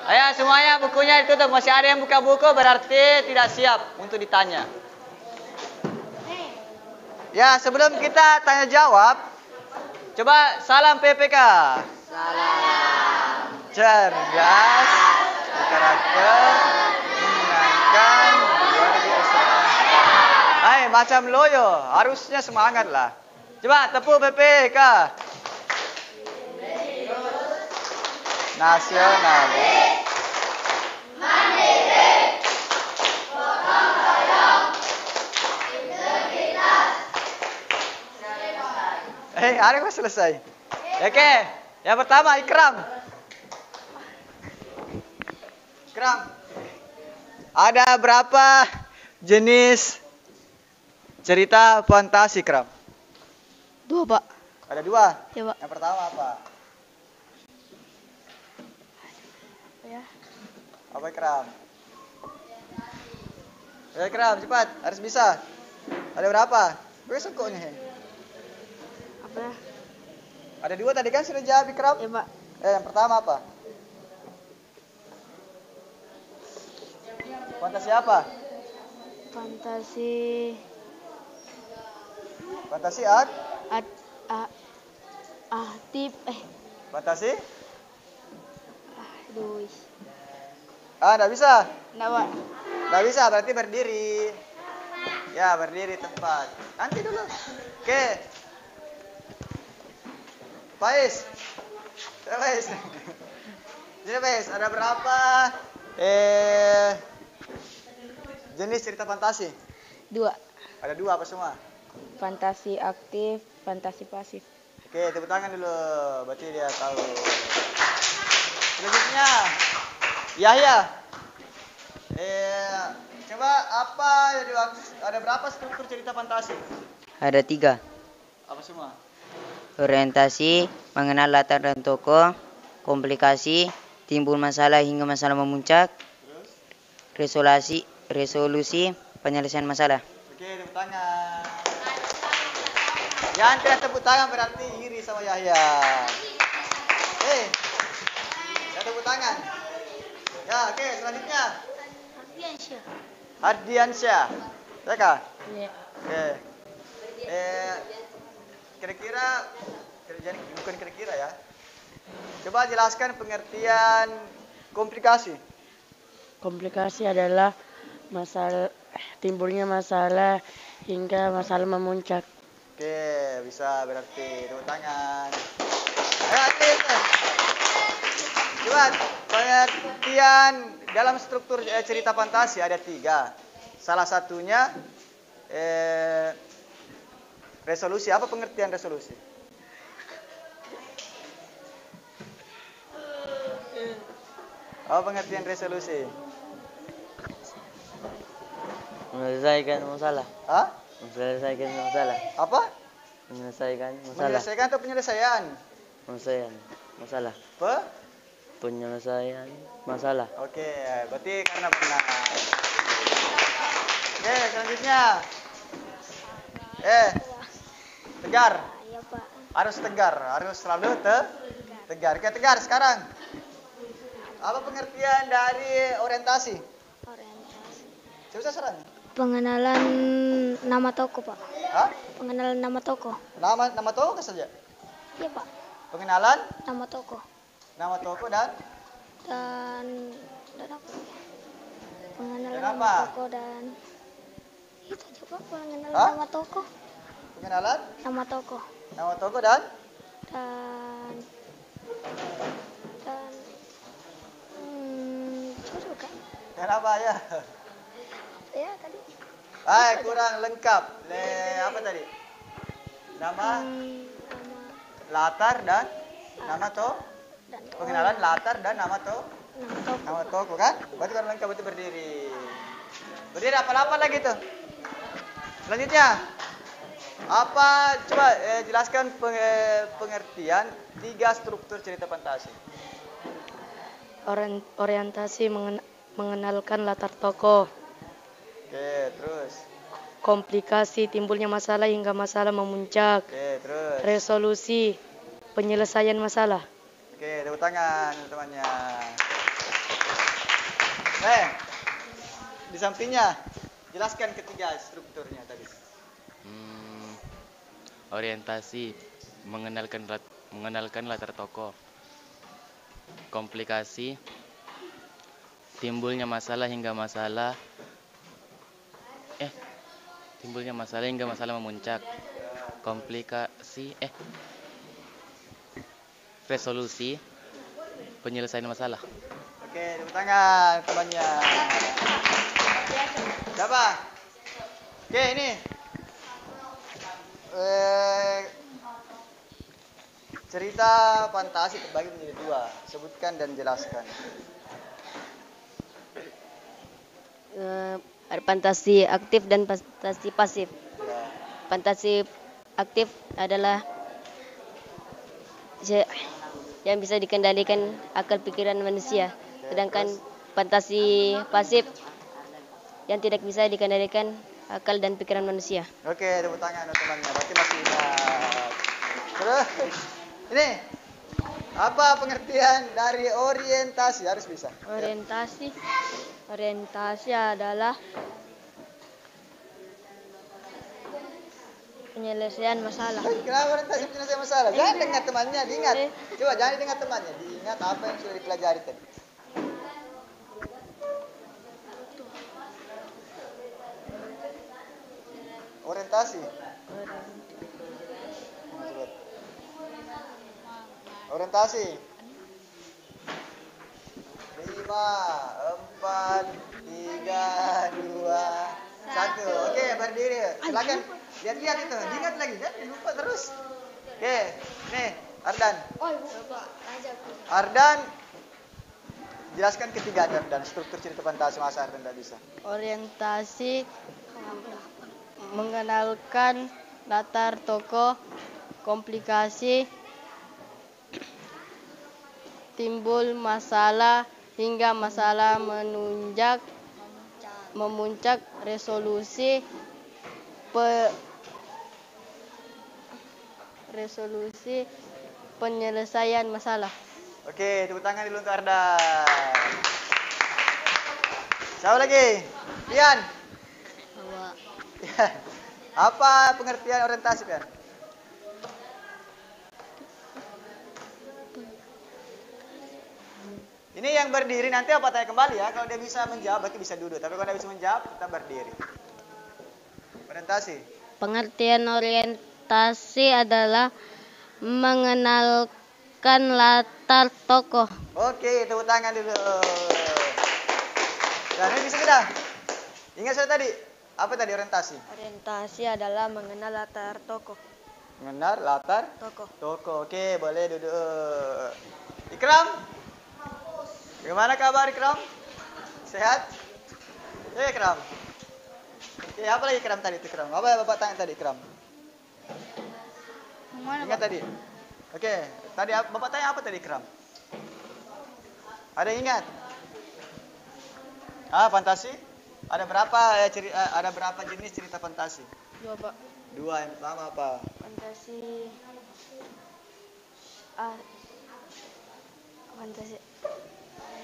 Ayo semuanya bukunya ditutup. Masih ada yang buka buku berarti tidak siap untuk ditanya. Ya, sebelum kita tanya jawab, coba salam PPK. Salam. Cerdas, berkarakter, menyenangkan, luar biasa. Hai, macam loyo, harusnya semangat lah. Coba tepuk PPK. Nasionalis. Hari kok selesai. Oke, yang pertama Ikram. Ikram. Ada berapa jenis cerita fantasi, Ikram? 2, Pak. Ada 2? Ya, Pak. Yang pertama apa? Ya. Apa, Ikram? Ya, Ikram, cepat. Harus bisa. Ada berapa? Besok kok nih. Apa? Ada 2 tadi kan sudah jawab, Ikram? Ya, Pak. Yang pertama apa? Fantasi apa? Fantasi Fantasi? Aduh. Enggak bisa. Enggak, Pak. Enggak bisa, berarti berdiri. Ya, berdiri tempat. Nanti dulu. Oke. Faiz. Jadi Faiz, ada berapa jenis cerita fantasi? 2. Ada 2 apa semua? Fantasi aktif, fantasi pasif. Oke, tepuk tangan dulu. Berarti dia tahu. Selanjutnya, Yahya. Coba apa ada berapa struktur cerita fantasi? Ada 3. Apa semua? Orientasi, mengenal latar dan tokoh, komplikasi, timbul masalah hingga masalah memuncak, resolusi, penyelesaian masalah. Oke, tepuk tangan. Yang tidak tepuk tangan berarti iri sama Yahya. Ya tepuk tangan. Ya, oke, selanjutnya. Ardiansyah. Ya kah? Iya. Oke. Bukan kira-kira ya. Coba jelaskan pengertian komplikasi. Komplikasi adalah timbulnya masalah hingga masalah memuncak. Oke, bisa berarti tepuk tangan. Ayo, coba pengertian dalam struktur cerita fantasi ada 3. Salah satunya resolusi. Apa pengertian resolusi? Apa pengertian resolusi? Menyelesaikan masalah. Hah? Menyelesaikan masalah. Apa? Menyelesaikan masalah. Menyelesaikan atau penyelesaian? Menyelesaikan masalah. Penyelesaian masalah. Oke, berarti karena benar. Oke, selanjutnya. Tegar. Iya, Pak. Harus tegar, harus selalu tegar. Oke, tegar sekarang. Apa pengertian dari orientasi? Coba serang. Pengenalan nama toko, Pak. Hah? Pengenalan nama toko. Nama toko saja? Iya, Pak. Pengenalan Nama toko. nama toko dan apa? Pengenalan Dan nama apa? toko dan itu juga pengenalan Hah? nama toko. pengenalan Nama toko nama toko dan dan itu juga. dan apa ya? Ya tadi. Kurang lengkap. Apa tadi? Nama Nama latar dan nama dan pengenalan latar dan nama nama toko. kan? Berarti kurang lengkap, berarti berdiri. Berdiri apa lagi tuh? Selanjutnya apa? Coba jelaskan pengertian 3 struktur cerita fantasi. Orientasi mengenalkan latar tokoh. Oke, terus. Komplikasi timbulnya masalah hingga masalah memuncak. Oke, terus. Resolusi penyelesaian masalah. Oke, tepuk tangan teman-temannya. Di sampingnya. Jelaskan ketiga strukturnya tadi. Orientasi, mengenalkan latar tokoh. Komplikasi, timbulnya masalah hingga masalah memuncak. Komplikasi, resolusi, penyelesaian masalah. Oke, tepuk tangan temannya. Siapa? Oke, ini. Cerita fantasi terbagi menjadi dua. Sebutkan dan jelaskan. Ada fantasi aktif dan fantasi pasif. Ya. Fantasi aktif adalah yang bisa dikendalikan akal pikiran manusia. Sedangkan fantasi pasif yang tidak bisa dikendalikan akal dan pikiran manusia. Oke, tepuk tangan temannya. Berarti masih ingat. Terus, ini apa pengertian dari orientasi? Harus bisa. Orientasi adalah penyelesaian masalah. Kenapa orientasi penyelesaian masalah? Jangan dengar temannya, diingat. Coba jangan dengar temannya, diingat apa yang sudah dipelajari tadi. Orientasi. Orientasi. 5, 4, 3, 2, 1. Oke, berdiri. Silakan. Lihat-lihat itu. Diingat lagi, jangan lupa terus. Oke, nih, Ardan. Ardan, jelaskan ketiga Ardan. Struktur cerita fantasi masa Ardan tidak bisa. Orientasi mengenalkan latar tokoh, komplikasi, timbul masalah hingga masalah memuncak, resolusi penyelesaian masalah. Oke, tepuk tangan dulu untuk Ardan. Siapa lagi? Pian. Apa pengertian orientasi, Pian? Ini yang berdiri nanti apa tanya kembali ya. Kalau dia bisa menjawab, berarti bisa duduk. Tapi kalau dia bisa menjawab, kita berdiri. Orientasi. Pengertian orientasi adalah mengenalkan latar tokoh. Oke, tepuk tangan dulu. Dan ini bisa sudah. Ingat saya tadi. Apa tadi orientasi? Orientasi adalah mengenal latar tokoh. Mengenal latar Tokoh. tokoh. Oke, boleh duduk. Ikram. Bagaimana kabar Ikram? Sehat? Ikram. Oke, apa lagi Ikram tadi itu Ikram? Apa yang Bapak tanya tadi Ikram? Ingat tadi? Oke, tadi Bapak tanya apa tadi Ikram? Ada yang ingat? Fantasi? Ada berapa jenis cerita fantasi? 2, Pak. 2. Yang pertama apa? Fantasi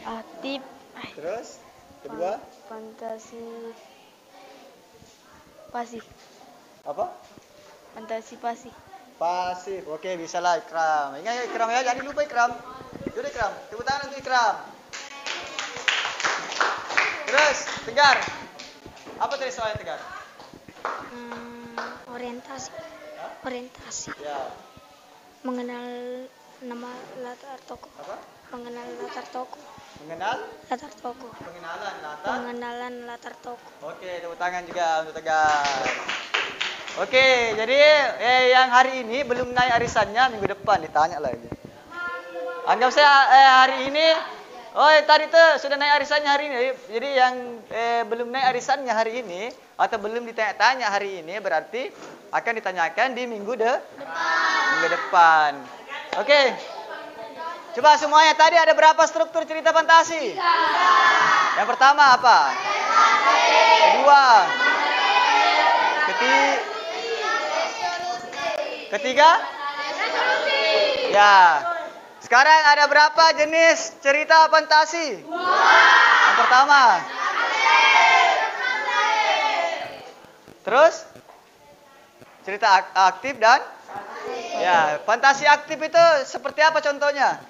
aktif. Terus? Kedua? Fantasi pasif. Apa? Fantasi pasif. Pasif. Oke, bisa lah Ikram. Ingat ya Ikram ya, jangan lupa Ikram. Yaudah Ikram, tepuk tangan untuk Ikram. Terus, Tegar. Apa tadi soalnya Tegar? Orientasi. Ya. Mengenal nama latar tokoh. Apa? Mengenal latar tokoh. Mengenal? Latar tokoh. Pengenalan latar. Pengenalan latar tokoh. Oke, tepuk tangan juga untuk Tegar. Oke, jadi yang hari ini belum naik arisannya minggu depan ditanya lagi. Anggap saya hari ini. Tadi tuh sudah naik arisannya hari ini. Jadi yang belum naik arisannya hari ini atau belum ditanya-tanya hari ini berarti akan ditanyakan di minggu depan. Oke. Coba semuanya tadi ada berapa struktur cerita fantasi? 3. Yang pertama apa? Kedua. Ketiga? Ya. Sekarang ada berapa jenis cerita fantasi? 2. Yang pertama. Terus cerita aktif dan ya, fantasi aktif itu seperti apa contohnya?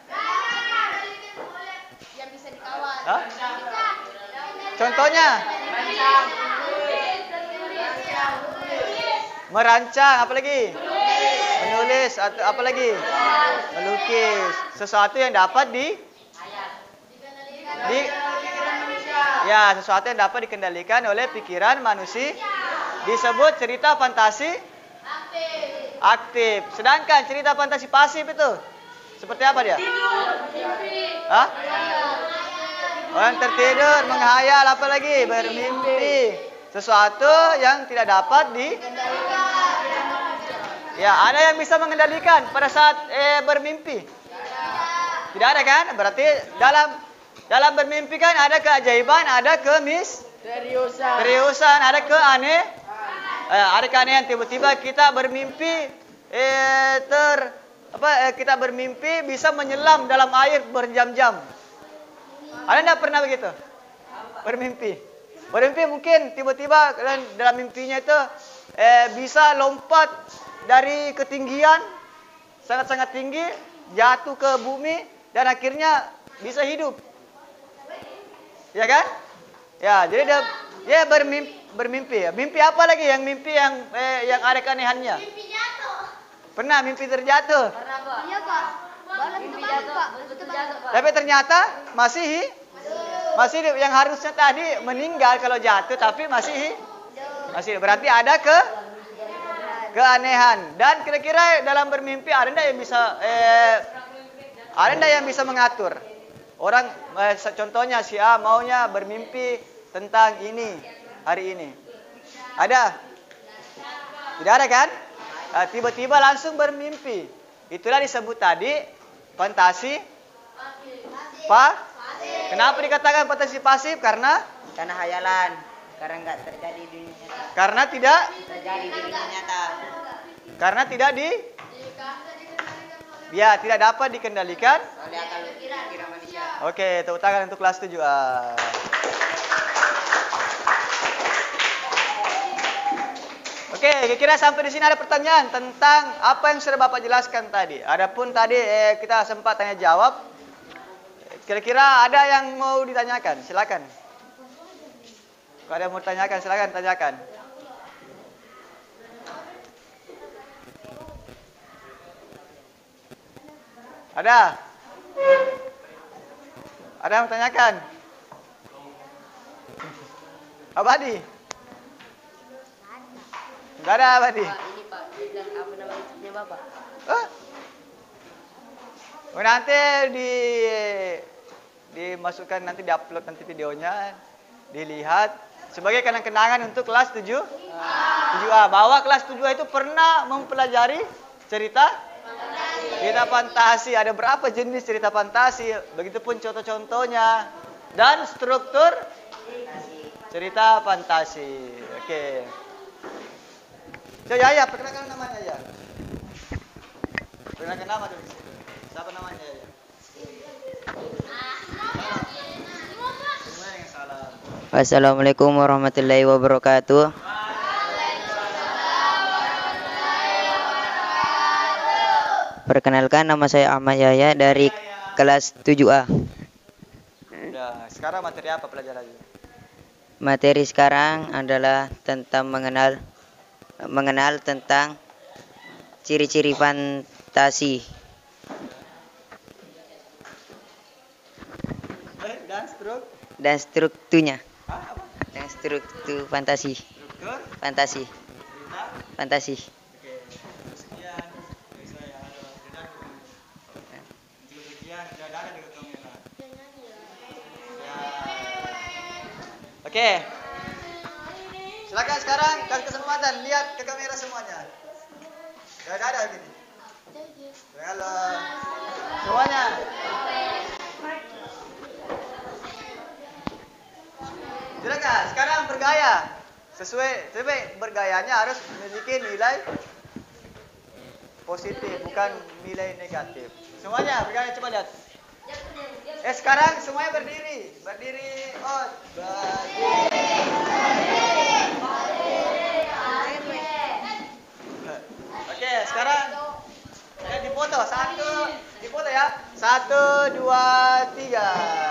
Yang bisa dikawal. Hah? Contohnya? Merancang, apa lagi? Menulis, atau apa lagi? Melukis. Sesuatu yang dapat ya, sesuatu yang dapat dikendalikan oleh pikiran manusia disebut cerita fantasi aktif. Sedangkan cerita fantasi pasif itu seperti apa dia? Hah? Orang tertidur, menghayal, apa lagi? Bermimpi. Sesuatu yang tidak dapat ya, ada yang bisa mengendalikan pada saat bermimpi? Tidak ada kan? Berarti dalam bermimpi kan ada keajaiban, ada kemisteriusan, ada ada keanehan. Tiba-tiba kita bermimpi kita bermimpi bisa menyelam dalam air berjam-jam. Ada enggak pernah begitu? Bermimpi mungkin tiba-tiba dalam mimpinya itu bisa lompat dari ketinggian sangat-sangat tinggi, jatuh ke bumi dan akhirnya bisa hidup. Ya kan? Ya, jadi dia bermimpi. Mimpi apa lagi yang ada keanehannya? Mimpi jatuh. Pernah mimpi terjatuh? Iya, Pak. Mimpi jatuh, betul jatuh, Pak. Tapi ternyata masih hidup. Yang harusnya tadi meninggal kalau jatuh, tapi masih hidup. Berarti ada keanehan. Dan kira-kira dalam bermimpi ada enggak yang bisa mengatur? Orang contohnya si A maunya bermimpi tentang ini hari ini. Ada? Tidak ada kan? Tiba-tiba langsung bermimpi. Itulah disebut tadi fantasi Kenapa dikatakan fantasi pasif? Karena hayalan, karena nggak terjadi di dunia nyata. Karena tidak Terjadi di dunia nyata. Karena tidak tidak dapat dikendalikan Oleh akal pikiran manusia. Oke, tepuk tangan untuk kelas 7A. Oke, kira-kira sampai di sini ada pertanyaan tentang apa yang sudah Bapak jelaskan tadi. Adapun tadi kita sempat tanya jawab. Kira-kira ada yang mau ditanyakan? Silakan. Kalau ada yang mau ditanyakan, silakan tanyakan. Ada? Ada yang tanyakan? Abadi? Enggak ada Abadi. Ini Pak, apa nama YouTube-nya Bapak? Nanti dimasukkan, nanti diupload nanti videonya, dilihat sebagai kenang-kenangan untuk kelas 7A. Bahwa kelas 7A itu pernah mempelajari cerita fantasi. Ada berapa jenis cerita fantasi, begitupun contoh-contohnya dan struktur cerita fantasi. Oke. Ya, perkenalkan namanya ya. Perkenalkan nama dulu. Siapa namanya ya? Wassalamualaikum warahmatullahi wabarakatuh. Perkenalkan, nama saya Ahmad Yahya dari kelas 7A. Nah, sekarang materi apa pelajarannya? Materi sekarang adalah tentang mengenal tentang ciri-ciri fantasi dan strukturnya. Dan struktur fantasi. Fantasi. Oke. Silakan sekarang kasih kesempatan lihat ke kamera semuanya. Ada gini. Halo. Semuanya. Silakan sekarang bergaya. Sesuai bergayanya harus memiliki nilai positif, bukan nilai negatif. Semuanya bergaya, coba lihat. Sekarang semuanya berdiri. Berdiri. Oh, berdiri. Oke, sekarang dipoto. Dipoto ya. 1, 2, 3.